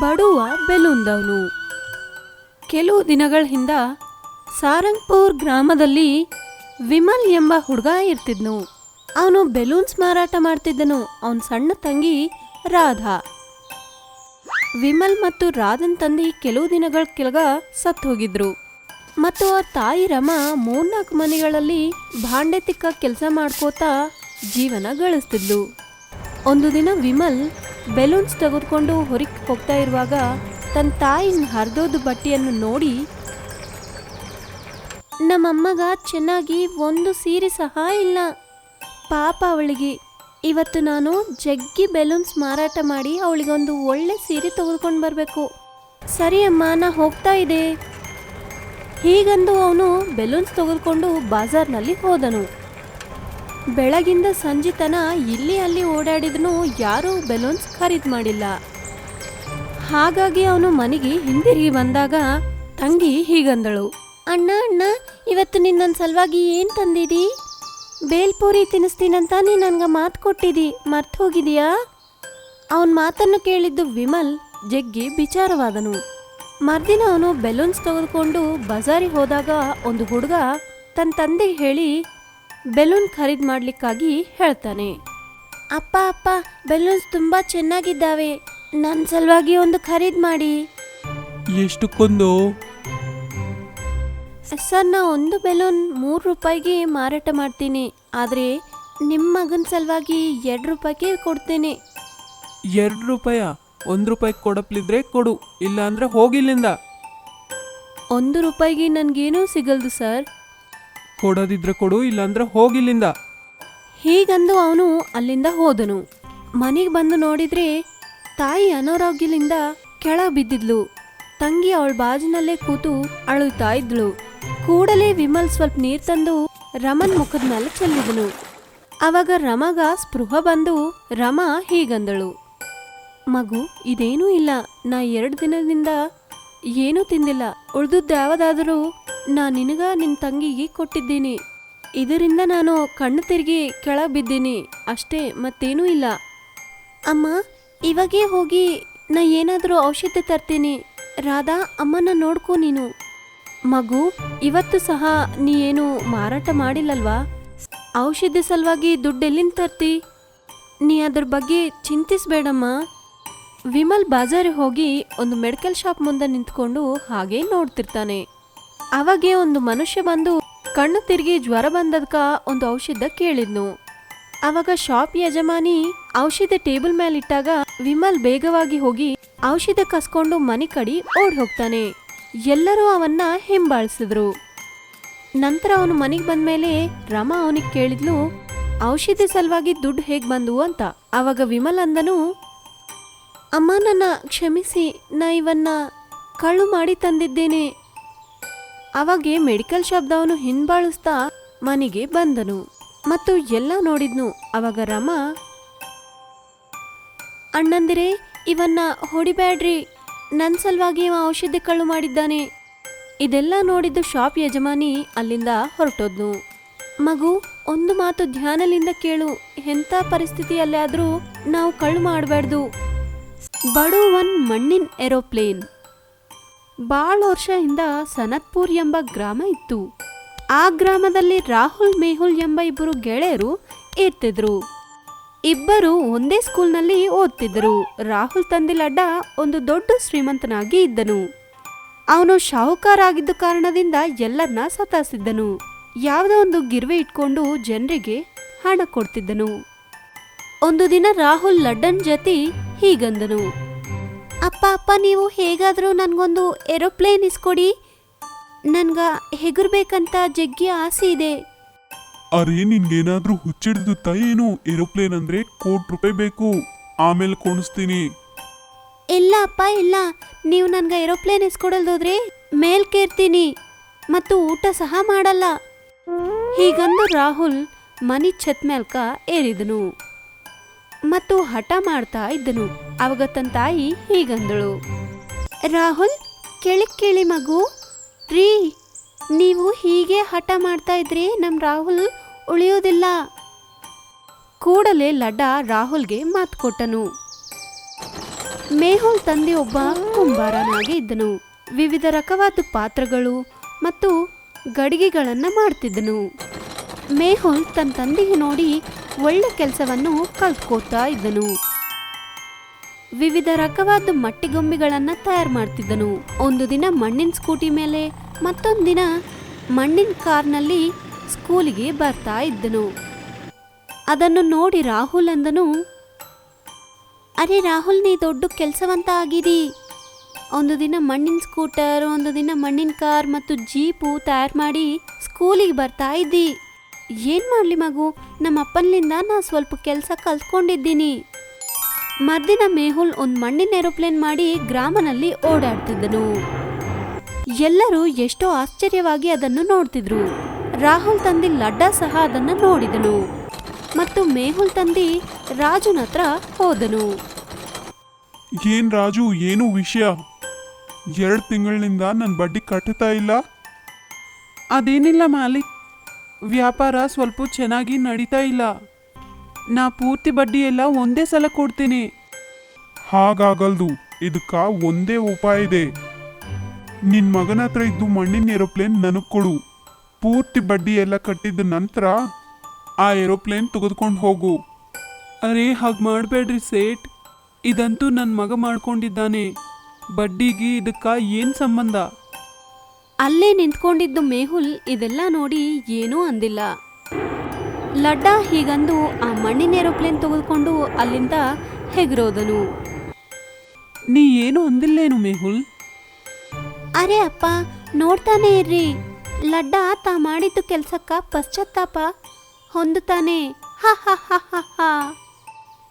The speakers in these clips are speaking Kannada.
ಬಡುವ ಬೆಲೂನ್ದವನು. ಕೆಲವು ದಿನಗಳ ಹಿಂದ ಸಾರಂಗ್ಪುರ್ ಗ್ರಾಮದಲ್ಲಿ ವಿಮಲ್ ಎಂಬ ಹುಡುಗ ಇರ್ತಿದ್ನು. ಅವನು ಬೆಲೂನ್ಸ್ ಮಾರಾಟ ಮಾಡ್ತಿದ್ದನು. ಅವನ ಸಣ್ಣ ತಂಗಿ ರಾಧಾ. ವಿಮಲ್ ಮತ್ತು ರಾಧನ್ ತಂದೆ ಕೆಲವು ದಿನಗಳ ಕೆಳಗ ಸತ್ತು ಹೋಗಿದ್ರು ಮತ್ತು ಅವ್ರ ತಾಯಿ ರಮ 3-4 ಮನೆಗಳಲ್ಲಿ ಭಾಂಡೆ ತಿಕ್ಕ ಕೆಲಸ ಮಾಡ್ಕೋತಾ ಜೀವನ ಗಳಿಸ್ತಿದ್ಲು. ಒಂದು ದಿನ ವಿಮಲ್ ಬೆಲೂನ್ಸ್ ತೆಗೆದುಕೊಂಡು ಹೊರಗೆ ಹೋಗ್ತಾ ಇರುವಾಗ ತನ್ನ ತಾಯಿನ ಹರಿದೋದು ಬಟ್ಟೆಯನ್ನು ನೋಡಿ, ನಮ್ಮಮ್ಮಗ ಚೆನ್ನಾಗಿ ಒಂದು ಸೀರೆ ಸಹ ಇಲ್ಲ, ಪಾಪ ಅವಳಿಗೆ. ಇವತ್ತು ನಾನು ಜಗ್ಗಿ ಬೆಲೂನ್ಸ್ ಮಾರಾಟ ಮಾಡಿ ಅವಳಿಗೊಂದು ಒಳ್ಳೆ ಸೀರೆ ತೆಗೆದುಕೊಂಡು ಬರಬೇಕು. ಸರಿ ಅಮ್ಮ, ನಾ ಹೋಗ್ತಾ ಇದೆ. ಹೀಗಂದು ಅವನು ಬೆಲೂನ್ಸ್ ತೆಗೆದುಕೊಂಡು ಬಾಜಾರ್ನಲ್ಲಿ ಹೋದನು. ಬೆಳಗಿಂದ ಸಂಜೆ ತನ ಇಲ್ಲಿ ಅಲ್ಲಿ ಓಡಾಡಿದನು, ಯಾರೂ ಬೆಲೂನ್ಸ್ ಖರೀದಿ ಮಾಡಿಲ್ಲ. ಹಾಗಾಗಿ ಅವನು ಮನೆಗೆ ಹಿಂದಿರುಗಿ ಬಂದಾಗ ತಂಗಿ ಹೀಗಂದಳು, ಅಣ್ಣ ಅಣ್ಣ, ಇವತ್ತು ನಿನ್ನ ಸಲುವಾಗಿ ಏನು ತಂದಿದಿ? ಬೇಲ್ಪೂರಿ ತಿನ್ನಿಸ್ತೀನಂತ ನೀ ನನ್ಗೆ ಮಾತು ಕೊಟ್ಟಿದಿ, ಮರ್ತು ಹೋಗಿದೀಯಾ? ಅವನ ಮಾತನ್ನು ಕೇಳಿದ್ದು ವಿಮಲ್ ಜಗ್ಗಿ ವಿಚಾರವಾದನು. ಮರ್ದಿನ ಅವನು ಬೆಲೂನ್ಸ್ ತೆಗೆದುಕೊಂಡು ಬಜಾರಿಗೆ ಹೋದಾಗ ಒಂದು ಹುಡುಗ ತನ್ನ ತಂದೆಗೆ ಹೇಳಿ ಬೆಲೂನ್ ಖರೀದಿ ಮಾಡ್ಲಿಕ್ಕಾಗಿ ಹೇಳ್ತಾನೆ. ಅಪ್ಪ ಅಪ್ಪ, ಬೆಲೂನ್ಸ್ ತುಂಬ ಚೆನ್ನಾಗಿದ್ದಾವೆ, ನನ್ನ ಸಲುವಾಗಿ ಒಂದು ಖರೀದಿ ಮಾಡಿ. ಎಷ್ಟಕ್ಕೊಂದು? ಸರ್, ನಾ ಒಂದು ಬೆಲೂನ್ 3 ರೂಪಾಯಿಗೆ ಮಾರಾಟ ಮಾಡ್ತೀನಿ, ಆದರೆ ನಿಮ್ಮ ಮಗನ ಸಲುವಾಗಿ 2 ರೂಪಾಯಿಗೆ ಕೊಡ್ತೀನಿ. 2 ರೂಪಾಯ? 1 ರೂಪಾಯಿ ಕೊಡಪ್ಲಿದ್ರೆ ಕೊಡು, ಇಲ್ಲ ಅಂದ್ರೆ ಹೋಗಿಲ್ಲಿಂದ. 1 ರೂಪಾಯಿಗೆ ನನಗೇನೂ ಸಿಗಲ್ದು ಸರ್. ಕೊಡೋದಿದ್ರೆ ಕೊಡು, ಇಲ್ಲಾಂದ್ರೆ ಹೋಗಿಲ್ಲಿಂದ. ಹೀಗಂದು ಅವನು ಅಲ್ಲಿಂದ ಹೋದನು. ಮನೆಗೆ ಬಂದು ನೋಡಿದ್ರೆ ತಾಯಿ ಅನಾರೋಗ್ಯದಿಂದ ಕೆಳಗೆ ಬಿದ್ದಿದ್ಲು. ತಂಗಿ ಅವಳ ಬಾಜಿನಲ್ಲೇ ಕೂತು ಅಳುತ್ತಾ ಇದ್ಳು. ಕೂಡಲೇ ವಿಮಲ್ ಸ್ವಲ್ಪ ನೀರು ತಂದು ರಮನ್ ಮುಖದ ಮೇಲೆ ಚೆಲ್ಲಿದನು. ಅವಾಗ ರಮಗ ಸ್ಪೃಹ ಬಂದು ರಮ ಹೀಗಂದಳು, ಮಗು, ಇದೇನೂ ಇಲ್ಲ, ನಾ 2 ದಿನದಿಂದ ಏನೂ ತಿಂದಿಲ್ಲ. ಉಳ್ದದ್ದು ಯಾವುದಾದರೂ ನಾ ನಿನಗ ನಿನ್ನ ತಂಗಿಗೆ ಕೊಟ್ಟಿದ್ದೀನಿ. ಇದರಿಂದ ನಾನು ಕಣ್ಣು ತಿರುಗಿ ಕೆಳಗೆ ಬಿದ್ದೀನಿ ಅಷ್ಟೇ, ಮತ್ತೇನೂ ಇಲ್ಲ. ಅಮ್ಮ, ಇವಾಗೇ ಹೋಗಿ ನಾ ಏನಾದರೂ ಔಷಧಿ ತರ್ತೀನಿ. ರಾಧಾ, ಅಮ್ಮನ ನೋಡ್ಕೊ ನೀನು. ಮಗು, ಇವತ್ತು ಸಹ ನೀ ಏನು ಮಾರಾಟ ಮಾಡಿಲ್ಲಲ್ವಾ? ಔಷಧಿ ಸಲುವಾಗಿ ದುಡ್ಡು ಎಲ್ಲಿಂದ ತರ್ತಿ? ನೀ ಅದ್ರ ಬಗ್ಗೆ ಚಿಂತಿಸ್ಬೇಡಮ್ಮ. ವಿಮಲ್ ಬಾಜಾರಿಗೆ ಹೋಗಿ ಒಂದು ಮೆಡಿಕಲ್ ಶಾಪ್ ಮುಂದೆ ನಿಂತ್ಕೊಂಡು ಹಾಗೇ ನೋಡ್ತಿರ್ತಾನೆ. ಅವಾಗೆ ಒಂದು ಮನುಷ್ಯ ಬಂದು ಕಣ್ಣು ತಿರುಗಿ ಜ್ವರ ಬಂದದ್ಕ ಒಂದು ಔಷಧ ಕೇಳಿದ್ನು. ಅವಾಗ ಶಾಪ್ ಯಜಮಾನಿ ಔಷಧ ಟೇಬಲ್ ಮೇಲಿಟ್ಟಾಗ ವಿಮಲ್ ಬೇಗವಾಗಿ ಹೋಗಿ ಔಷಧ ಕಸ್ಕೊಂಡು ಮನೆ ಕಡೆ ಓಡ್ ಹೋಗ್ತಾನೆ. ಎಲ್ಲರೂ ಅವನ್ನ ಹಿಂಬಾಲಿಸಿದ್ರು. ನಂತರ ಅವನು ಮನೆಗೆ ಬಂದ್ಮೇಲೆ ರಮಾ ಅವನಿಗೆ ಕೇಳಿದ್ಲು, ಔಷಧಿ ಸಲುವಾಗಿ ದುಡ್ಡು ಹೇಗೆ ಬಂದು ಅಂತ. ಅವಾಗ ವಿಮಲ್ ಅಂದನು, ಅಮ್ಮ, ನನ್ನ ಕ್ಷಮಿಸಿ, ನಾ ಇವನ್ನ ಕಳ್ಳು ಮಾಡಿ ತಂದಿದ್ದೇನೆ. ಅವಾಗೆ ಮೆಡಿಕಲ್ ಶಾಪ್ದವನು ಹಿಂಬಾಳಿಸ್ತಾ ಮನೆಗೆ ಬಂದನು ಮತ್ತು ಎಲ್ಲ ನೋಡಿದ್ನು. ಅವಾಗ ರಮಾ, ಅಣ್ಣಂದಿರೇ, ಇವನ್ನ ಹೊಡಿಬ್ಯಾಡ್ರಿ, ನನ್ನ ಸಲುವಾಗಿ ಇವ ಔಷಧಿ ಕಳ್ಳು ಮಾಡಿದ್ದಾನೆ. ಇದೆಲ್ಲ ನೋಡಿದ್ದು ಶಾಪ್ ಯಜಮಾನಿ ಅಲ್ಲಿಂದ ಹೊರಟೋದ್ನು. ಮಗು, ಒಂದು ಮಾತು ಧ್ಯಾನದಿಂದ ಕೇಳು, ಎಂಥ ಪರಿಸ್ಥಿತಿಯಲ್ಲಾದರೂ ನಾವು ಕಳ್ಳು ಮಾಡಬಾರ್ದು. ಬಡು ಒಂದು ಮಣ್ಣಿನ ಏರೋಪ್ಲೇನ್. ಭಾಳ ವರ್ಷದಿಂದ ಸನತ್ಪುರ್ ಎಂಬ ಗ್ರಾಮ ಇತ್ತು. ಆ ಗ್ರಾಮದಲ್ಲಿ ರಾಹುಲ್ ಮೇಹುಲ್ ಎಂಬ 2 ಗೆಳೆಯರು ಇರ್ತಿದ್ರು. ಇಬ್ಬರು ಒಂದೇ ಸ್ಕೂಲ್ನಲ್ಲಿ ಓದ್ತಿದ್ದರು. ರಾಹುಲ್ ತಂದೆ ಲಡ್ಡ ಒಂದು ದೊಡ್ಡ ಶ್ರೀಮಂತನಾಗಿ ಇದ್ದನು. ಅವನು ಶಾಹುಕಾರ ಆಗಿದ್ದ ಕಾರಣದಿಂದ ಎಲ್ಲರನ್ನ ಸತಾಯಿಸಿದ್ದನು. ಯಾವುದೋ ಒಂದು ಗಿರ್ವೆ ಇಟ್ಕೊಂಡು ಜನರಿಗೆ ಹಣ ಕೊಡ್ತಿದ್ದನು. ಒಂದು ದಿನ ರಾಹುಲ್ ಲಡ್ಡನ್ ಜೊತೆ ಹೀಗಂದನು, ಅಪ್ಪ ಅಪ್ಪ, ನೀವು ಹೇಗಾದರೂ ನನಗೊಂದು ಏರೋಪ್ಲೇನ್ ಇಸ್ಕೊಡಿ. ನನ್ಗ ಹೆಗರ್ಬೇಕಂತ ಜಗ್ಗಿ ಆಸೆ ಇದೆ. ಅರೆ, ನಿನ್ಗೇನಾದ್ರೂ ಹುಚ್ಚಿಡ್ದುತ್ತಾ ಏನು? ಏರೋಪ್ಲೇನ್ ಅಂದ್ರೆ ₹1,00,00,000 ಬೇಕು, ಆಮೇಲೆ ಕೊಣಿಸ್ತೀನಿ. ಇಲ್ಲ ಅಪ್ಪ, ಇಲ್ಲ. ನೀವು ನನ್ಗೆ ಏರೋಪ್ಲೇನ್ ಇಸ್ಕೊಡಲ್ದೋದ್ರೆ ಮೇಲ್ಕೇರ್ತೀನಿ ಮತ್ತು ಊಟ ಸಹ ಮಾಡಲ್ಲ. ಹೀಗಂದು ರಾಹುಲ್ ಮನಿ ಛತ್ ಮೇಲ್ಕ ಏರಿದನು ಮತ್ತು ಹಠ ಮಾಡ್ತಾ ಇದ್ದನು. ಅವಾಗ ತನ್ನ ತಾಯಿ ಹೀಗಂದಳು, ರಾಹುಲ್, ಕೇಳಿ ಮಗು. ರೀ, ನೀವು ಹೀಗೆ ಹಠ ಮಾಡ್ತಾ ಇದ್ರೆ ನಮ್ಮ ರಾಹುಲ್ ಉಳಿಯೋದಿಲ್ಲ. ಕೂಡಲೇ ಲಡ್ಡ ರಾಹುಲ್ಗೆ ಮಾತು ಕೊಟ್ಟನು. ಮೇಹುಲ್ ತಂದೆ ಒಬ್ಬ ಕುಂಬಾರನಾಗಿ ಇದ್ದನು. ವಿವಿಧ ರಕವಾದ ಪಾತ್ರಗಳು ಮತ್ತು ಗಡಿಗೆಗಳನ್ನು ಮಾಡ್ತಿದ್ದನು. ಮೇಹುಲ್ ತನ್ನ ತಂದೆಗೆ ನೋಡಿ ಒಳ್ಳೆ ಕೆಲಸವನ್ನು ಕಲ್ತ್ಕೋತಾ ಇದ್ದನು. ವಿವಿಧ ರಕವಾದ ಮಟ್ಟಿಗೊಂಬೆಗಳನ್ನು ತಯಾರು ಮಾಡ್ತಿದ್ದನು. ಒಂದು ದಿನ ಮಣ್ಣಿನ ಸ್ಕೂಟಿ ಮೇಲೆ, ಮತ್ತೊಂದು ದಿನ ಮಣ್ಣಿನ ಕಾರ್ನಲ್ಲಿ ಸ್ಕೂಲಿಗೆ ಬರ್ತಾ ಇದ್ದನು. ಅದನ್ನು ನೋಡಿ ರಾಹುಲ್ ಅಂದನು, ಅರೆ ರಾಹುಲ್, ನೀ ದೊಡ್ಡ ಕೆಲಸವಂತ ಆಗಿದಿ. ಒಂದು ದಿನ ಮಣ್ಣಿನ ಸ್ಕೂಟರ್, ಒಂದು ದಿನ ಮಣ್ಣಿನ ಕಾರ್ ಮತ್ತು ಜೀಪು ತಯಾರು ಮಾಡಿ ಸ್ಕೂಲಿಗೆ ಬರ್ತಾ ಇದ್ದಿ. ಏನು ಮಾಡಲಿ ಮಗು, ನಮ್ಮ ಅಪ್ಪನಿಂದ ನಾ ಸ್ವಲ್ಪ ಕೆಲಸ ಕಲ್ತ್ಕೊಂಡಿದ್ದೀನಿ. ಮರ್ದಿನ ಮೇಹುಲ್ ಒಂದು ಮಣ್ಣಿನ ಏರೋಪ್ಲೇನ್ ಮಾಡಿ ಗ್ರಾಮನಲ್ಲಿ ಓಡಾಡ್ತಿದ್ದನು. ಎಲ್ಲರೂ ಎಷ್ಟೋ ಆಶ್ಚರ್ಯವಾಗಿ ಅದನ್ನು ನೋಡ್ತಿದ್ರು. ರಾಹುಲ್ ತಂದೆ ಲಡ್ಡಾ ಸಹ ಅದನ್ನು ನೋಡಿದನು ಮತ್ತು ಮೇಹುಲ್ ತಂದೆ ರಾಜುನ ಹತ್ರ ಹೋದನು. ಏನ್ ರಾಜು, ಏನು ವಿಷಯ? 2 ತಿಂಗಳಿನಿಂದ ನನ್ನ ಬಡ್ಡಿ ಕಟ್ಟುತ್ತಾ ಇಲ್ಲ. ಅದೇನಿಲ್ಲ ಮಾಲಿಕ್, ವ್ಯಾಪಾರ ಸ್ವಲ್ಪ ಚೆನ್ನಾಗಿ ನಡೀತಾ ಇಲ್ಲ. ನಾ ಪೂರ್ತಿ ಬಡ್ಡಿ ಎಲ್ಲ ಒಂದೇ ಸಲ ಕೊಡ್ತೀನಿ. ಹಾಗಾಗಲ್ದು, ಇದಕ್ಕ ಒಂದೇ ಉಪಾಯ ಇದೆ. ನಿನ್ ಮಗನ ಹತ್ರ ಇದ್ದು ಮಣ್ಣಿನ ಏರೋಪ್ಲೇನ್ ನನಗ್ ಕೊಡು. ಪೂರ್ತಿ ಬಡ್ಡಿ ಎಲ್ಲ ಕಟ್ಟಿದ ನಂತರ ಆ ಏರೋಪ್ಲೇನ್ ತೆಗೆದುಕೊಂಡು ಹೋಗು. ಅರೇ, ಹಾಗೆ ಮಾಡಬೇಡ್ರಿ ಸೇಠ್. ಇದಂತೂ ನನ್ನ ಮಗ ಮಾಡ್ಕೊಂಡಿದ್ದಾನೆ. ಬಡ್ಡಿಗೆ ಇದಕ್ಕ ಏನು ಸಂಬಂಧ? ಅಲ್ಲೇ ನಿಂತ್ಕೊಂಡಿದ್ದು ಮೇಹುಲ್ ಇದೆಲ್ಲ ನೋಡಿ ಏನೂ ಅಂದಿಲ್ಲ. ಲಡ್ಡಾ ಹೀಗಂದು ಆ ಮಣ್ಣಿನ ಏರೋಪ್ಲೇನ್ ತೆಗೆದುಕೊಂಡು ಅಲ್ಲಿಂದ ಹೆಗರೋದನು. ನೀ ಏನು ಅಂದಿಲ್ಲೇನು ಮೇಹುಲ್? ಅರೆ ಅಪ್ಪ, ನೋಡ್ತಾನೆ ಇರ್ರಿ. ಲಡ್ಡಾ ತಾ ಮಾಡಿದ್ದು ಕೆಲ್ಸಕ್ಕ ಪಶ್ಚಾತ್ತಾಪ ಹೊಂದುತ್ತಾನೆ. ಹ ಹ ಹ ಹ ಹ.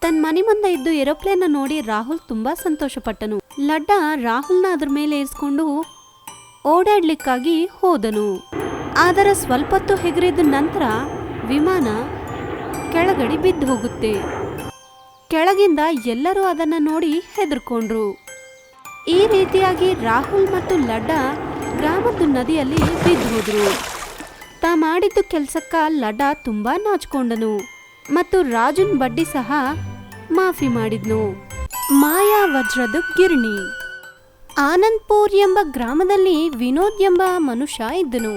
ತನ್ನ ಮನೆ ಮುಂದೆ ಇದ್ದು ಏರೋಪ್ಲೇನ್ ನೋಡಿ ರಾಹುಲ್ ತುಂಬಾ ಸಂತೋಷಪಟ್ಟನು. ಲಡ್ಡಾ ರಾಹುಲ್ನ ಅದ್ರ ಮೇಲೆ ಏರಿಸ್ಕೊಂಡು ಓಡಾಡ್ಲಿಕ್ಕಾಗಿ ಹೋದನು. ಆದರೆ ಸ್ವಲ್ಪ ಹೊತ್ತು ಹೆಗರಿದ ನಂತರ ವಿಮಾನ ಕೆಳಗಡೆ ಬಿದ್ದು ಹೋಗುತ್ತೆ. ಕೆಳಗಿಂದ ಎಲ್ಲರೂ ಅದನ್ನ ನೋಡಿ ಹೆದರ್ಕೊಂಡ್ರು. ಈ ರೀತಿಯಾಗಿ ರಾಹುಲ್ ಮತ್ತು ಲಡ್ಡಾ ಗ್ರಾಮದ ನದಿಯಲ್ಲಿ ಬಿದ್ದು ಹೋದ್ರು. ತಾ ಮಾಡಿದ್ದು ಕೆಲ್ಸಕ್ಕ ಲಡ್ಡಾ ತುಂಬಾ ನಾಚ್ಕೊಂಡನು ಮತ್ತು ರಾಜುನ್ ಬಡ್ಡಿ ಸಹ ಮಾಫಿ ಮಾಡಿದ್ನು. ಮಾಯಾ ವಜ್ರದ ಗಿರಣಿ. ಆನಂದ್ಪುರ್ ಎಂಬ ಗ್ರಾಮದಲ್ಲಿ ವಿನೋದ್ ಎಂಬ ಮನುಷ್ಯ ಇದ್ದನು.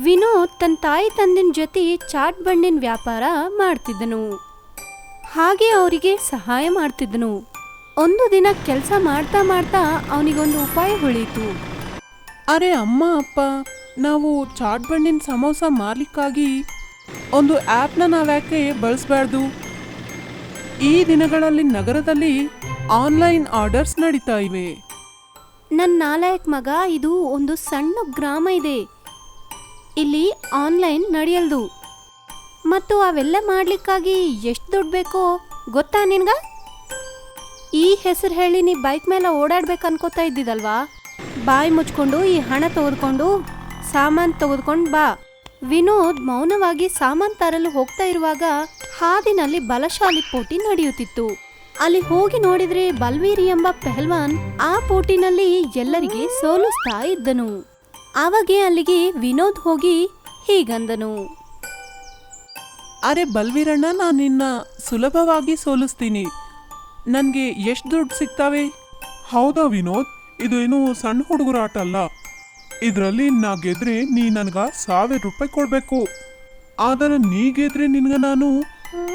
ವಿನೋದ್ ತನ್ನ ತಾಯಿ ತಂದಿನ ಜೊತೆ ಚಾಟ್ ಬಂಡಿನ ವ್ಯಾಪಾರ ಮಾಡ್ತಿದ್ದನು. ಹಾಗೆ ಅವರಿಗೆ ಸಹಾಯ ಮಾಡ್ತಿದ್ದನು. ಒಂದು ದಿನ ಕೆಲಸ ಮಾಡ್ತಾ ಮಾಡ್ತಾ ಅವನಿಗೊಂದು ಉಪಾಯ ಹೊಳೀತು. ಅರೆ ಅಮ್ಮ ಅಪ್ಪ, ನಾವು ಚಾಟ್ ಬಂಡಿನ ಸಮೋಸ ಮಾರ್ಲಿಕ್ಕಾಗಿ ಒಂದು ಆ್ಯಪ್ನ ನಾವ್ಯಾಕೆ ಬಳಸಬಾರ್ದು? ಈ ದಿನಗಳಲ್ಲಿ ನಗರದಲ್ಲಿ ಆನ್ಲೈನ್ ಆರ್ಡರ್ಸ್ ನಡೀತಾ ಇವೆ. ನನ್ನ ನಾಲಾಯಕ್ ಮಗ, ಇದು ಒಂದು ಸಣ್ಣ ಗ್ರಾಮ ಇದೆ. ಇಲ್ಲಿ ಆನ್ಲೈನ್ ನಡೆಯಲ್ದು. ಮತ್ತು ಅವೆಲ್ಲ ಮಾಡ್ಲಿಕ್ಕಾಗಿ ಎಷ್ಟು ದುಡ್ಡು ಬೇಕೋ ಗೊತ್ತಾ ನಿನ್ಗ? ಈ ಹೆಸರು ಹೇಳಿ ನೀ ಬೈಕ್ ಮೇಲೆ ಓಡಾಡ್ಬೇಕು ಅನ್ಕೋತಾ ಇದ್ದಿದಲ್ವಾ? ಬಾಯಿ ಮುಚ್ಕೊಂಡು ಈ ಹಣ ತೆಗೆದುಕೊಂಡು ಸಾಮಾನು ತೆಗೆದುಕೊಂಡು ಬಾ. ವಿನೋದ್ ಮೌನವಾಗಿ ಸಾಮಾನು ತರಲು ಹೋಗ್ತಾ ಇರುವಾಗ ಹಾದಿನಲ್ಲಿ ಬಲಶಾಲಿ ಪೋಟಿ ನಡೆಯುತ್ತಿತ್ತು. ಅಲ್ಲಿ ಹೋಗಿ ನೋಡಿದ್ರೆ ಬಲ್ವೀರ್ ಎಂಬ ಪೆಹಲ್ವಾನ್ ಆ ಪೋಟಿನಲ್ಲಿ ಎಲ್ಲರಿಗೆ ಸೋಲಿಸ್ತಾ ಇದ್ದನು. ಅವಾಗೆ ಅಲ್ಲಿಗೆ ವಿನೋದ್ ಹೋಗಿ ಹೀಗಂದನು, ಅರೆ ಬಲ್ವೀರಣ್ಣ, ನಾನು ನಿನ್ನ ಸುಲಭವಾಗಿ ಸೋಲಿಸ್ತೀನಿ. ನನಗೆ ಎಷ್ಟು ದುಡ್ಡು ಸಿಗ್ತಾವೆ? ಹೌದಾ ವಿನೋದ್, ಇದು ಏನು ಸಣ್ಣ ಹುಡುಗರ ಆಟ ಅಲ್ಲ. ಇದರಲ್ಲಿ ನಾ ಗೆದ್ರೆ ನೀ ನನಗ 1000 ರೂಪಾಯಿ ಕೊಡ್ಬೇಕು. ಆದರೆ ನೀ ಗೆದ್ರೆ ನಿನ್ಗ ನಾನು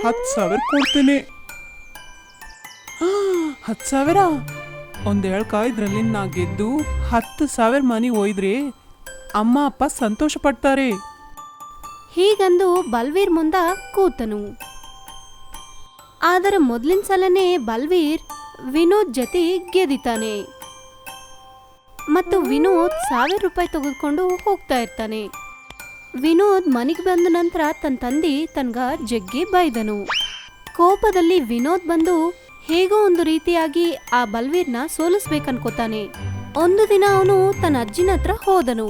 10,000 ಕೊಡ್ತೇನೆ. 10,000? ಒಂದು ಹೇಳ್ಕ, ಇದರಲ್ಲಿ ನಾ ಗೆದ್ದು 10,000 ಮನೆ ಒಯ್ದ್ರೆ ಅಮ್ಮ ಅಪ್ಪ ಸಂತೋಷ ಪಡ್ತಾರೆ. ಹೀಗಂದು ಬಲ್ವೀರ್ ಮುಂದ ಕೂತನು. ಆದರೆ ಮೊದಲಿನ ಸಲನೇ ಬಲ್ವೀರ್ ವಿನೋದ್ ಜೊತೆ ಗೆದಿತಾನೆ ಮತ್ತು ವಿನೋದ್ 1000 ರೂಪಾಯಿ ತೆಗೆದುಕೊಂಡು ಹೋಗ್ತಾ ಇರ್ತಾನೆ. ವಿನೋದ್ ಮನೆಗೆ ಬಂದ ನಂತರ ತನ್ನ ತಂದೆ ತನ್ಗ ಜಗ್ಗಿ ಬೈದನು. ಕೋಪದಲ್ಲಿ ವಿನೋದ್ ಬಂದು ಹೇಗೋ ಒಂದು ರೀತಿಯಾಗಿ ಆ ಬಲ್ವೀರ್ನ ಸೋಲಿಸ್ಬೇಕನ್ಕೋತಾನೆ. ಒಂದು ದಿನ ಅವನು ತನ್ನ ಅಜ್ಜಿನ ಹತ್ರ ಹೋದನು.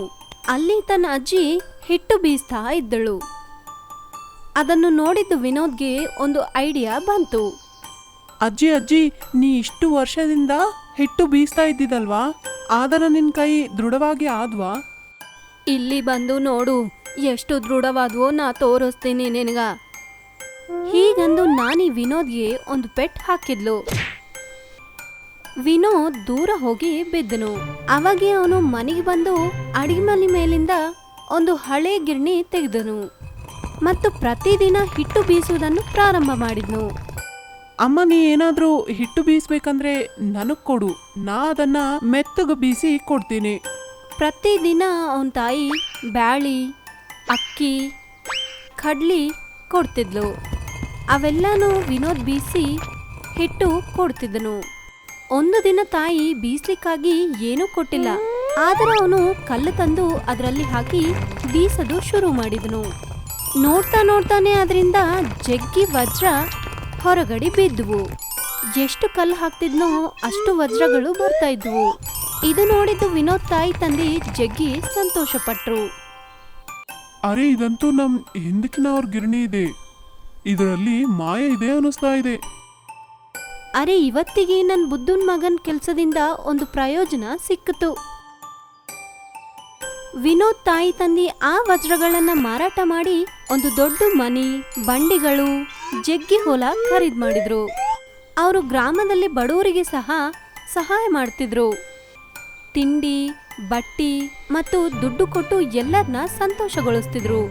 ಅಲ್ಲಿ ತನ್ನ ಅಜ್ಜಿ ಹಿಟ್ಟು ಬೀಸ್ತಾ ಇದ್ದಳು. ಅದನ್ನು ನೋಡಿದ್ದು ವಿನೋದ್ಗೆ ಒಂದು ಐಡಿಯಾ ಬಂತು. ಅಜ್ಜಿ ಅಜ್ಜಿ, ನೀ ಇಷ್ಟು ವರ್ಷದಿಂದ ಹಿಟ್ಟು ಬೀಸ್ತಾ ಇದ್ದಿದಲ್ವಾ? ಆದರೆ ನಿನ್ನ ಕೈ ದೃಢವಾಗಿ ಆದ್ವಾ? ಇಲ್ಲಿ ಬಂದು ನೋಡು, ಎಷ್ಟು ದೃಢವಾದ್ವೋ ನಾ ತೋರಿಸ್ತೀನಿ ನಿನಗ. ಹೀಗಂದು ನಾನಿ ವಿನೋದ್ಗೆ ಒಂದು ಪೆಟ್ ಹಾಕಿದ್ಲು. ವಿನೋದ್ ದೂರ ಹೋಗಿ ಬಿದ್ದನು. ಅವಾಗೆ ಅವನು ಮನೆಗೆ ಬಂದು ಅಡಿಗೆ ಮನೆ ಮೇಲಿಂದ ಒಂದು ಹಳೆ ಗಿರಣಿ ತೆಗೆದನು ಮತ್ತು ಪ್ರತಿದಿನ ಹಿಟ್ಟು ಬೀಸುವುದನ್ನು ಪ್ರಾರಂಭ ಮಾಡಿದ್ನು. ಅಮ್ಮ, ನೀ ಏನಾದ್ರೂ ಹಿಟ್ಟು ಬೀಸ್ಬೇಕಂದ್ರೆ ನನಗ್ ಕೊಡು, ನಾ ಅದನ್ನ ಮೆತ್ತಗೆ ಬೀಸಿ ಕೊಡ್ತೀನಿ. ಪ್ರತಿದಿನ ಅವನ ತಾಯಿ ಬ್ಯಾಳಿ, ಅಕ್ಕಿ, ಕಡ್ಲಿ ಕೊಡ್ತಿದ್ಲು. ಅವೆಲ್ಲನೂ ವಿನೋದ್ ಬೀಸಿ ಹಿಟ್ಟು ಕೊಡ್ತಿದ್ದನು. ಒಂದು ದಿನ ತಾಯಿ ಬೀಸ್ಲಿಕ್ಕಾಗಿ ಏನೂ ಕೊಟ್ಟಿಲ್ಲ, ಆದ್ರೆ ಅವನು ಕಲ್ಲು ತಂದು ಅದರಲ್ಲಿ ಹಾಕಿ ಬೀಸೋದು ಶುರು ಮಾಡಿದನು. ನೋಡ್ತಾ ನೋಡ್ತಾನೆ ಅದರಿಂದ ಜಗ್ಗಿ ವಜ್ರ ಹೊರಗಡೆ ಬಿದ್ದುವು. ಎಷ್ಟು ಕಲ್ಲು ಹಾಕ್ತಿದ್ನೋ ಅಷ್ಟು ವಜ್ರಗಳು ಬರ್ತಾ ಇದ್ವು. ಇದು ನೋಡಿದ್ದು ವಿನೋದ್ ತಾಯಿ ತಂದೆ ಜಗ್ಗಿ ಸಂತೋಷ ಪಟ್ರು. ಅರೆ, ಇದಂತೂ ನಮ್ ಹಿಂದಕ್ಕಿನ ಅವ್ರ ಗಿರಣಿ ಇದೆ, ಇದರಲ್ಲಿ ಮಾಯ ಇದೆ ಅನಿಸ್ತಾ ಇದೆ. ಅರೆ, ಇವತ್ತಿಗೆ ನನ್ನ ಬುದ್ಧನ್ ಮಗನ್ ಕೆಲ್ಸದಿಂದ ಒಂದು ಪ್ರಯೋಜನ ಸಿಕ್ಕಿತು. ವಿನೋದ್ ತಾಯಿ ತಂದೆ ಆ ವಜ್ರಗಳನ್ನ ಮಾರಾಟ ಮಾಡಿ ಒಂದು ದೊಡ್ಡ ಮನೆ, ಬಂಡಿಗಳು, ಜಗ್ಗಿ ಹೊಲ ಖರೀದ್ ಮಾಡಿದ್ರು. ಅವರು ಗ್ರಾಮದಲ್ಲಿ ಬಡವರಿಗೆ ಸಹ ಸಹಾಯ ಮಾಡ್ತಿದ್ರು. ತಿಂಡಿ, ಬಟ್ಟಿ ಮತ್ತು ದುಡ್ಡು ಕೊಟ್ಟು ಎಲ್ಲರನ್ನ ಸಂತೋಷಗೊಳಿಸ್ತಿದ್ರು.